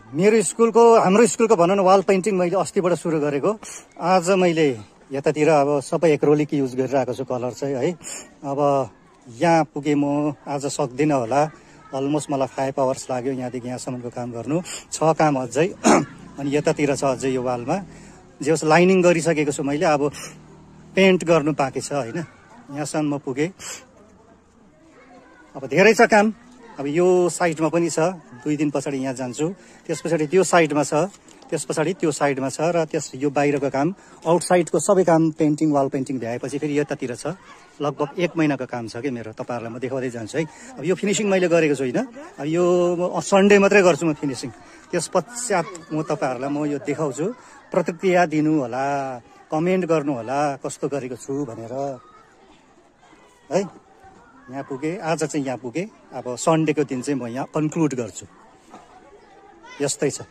हाम्रो स्कुलको भनौँ न वाल पेन्टिङ मैले अस्तिबाट सुरु गरेको। आज मैले यतातिर अब सबै एक्रोलिक युज गरिरहेको छु कलर चाहिँ है। अब यहाँ पुगे म आज सक्दिनँ होला, अलमोस्ट मलाई 5 आवर्स लाग्यो यहाँदेखि यहाँसम्मको काम गर्नु। 6 काम अझै अनि यतातिर छ अझै यो वालमा जे होस् लाइनिङ गरिसकेको छु मैले। अब पेन्ट गर्नु बाँकी छ होइन। यहाँसम्म पुगे, अब धेरै छ काम। अब यो साइडमा पनि छ, 2 दिन पछाडि यहाँ जान्छु, त्यस पछाडि त्यो साइडमा छ, त्यस पछाडि त्यो साइडमा छ, र यो बाहिरको काम आउटसाइडको सबै काम पेन्टिङ वाल पेन्टिङ भ्याएपछि फेरि यतातिर छ। लगभग 1 महिनाको काम छ कि मेरो, तपाईँहरूलाई म देखाउँदै जान्छु है। अब यो फिनिसिङ मैले गरेको छुइनँ, अब यो सन्डे मात्रै गर्छु म फिनिसिङ। त्यस पश्चात म तपाईँहरूलाई म यो देखाउँछु, प्रतिक्रिया दिनु होला, कमेन्ट गर्नु होला कस्तो गरेको छु भनेर है। यहाँ पुगे, आज चाहिँ यहाँ पुगे। अब सन्डेको दिन चाहिँ म यहाँ कन्क्लुड गर्छु। यस्तै छ।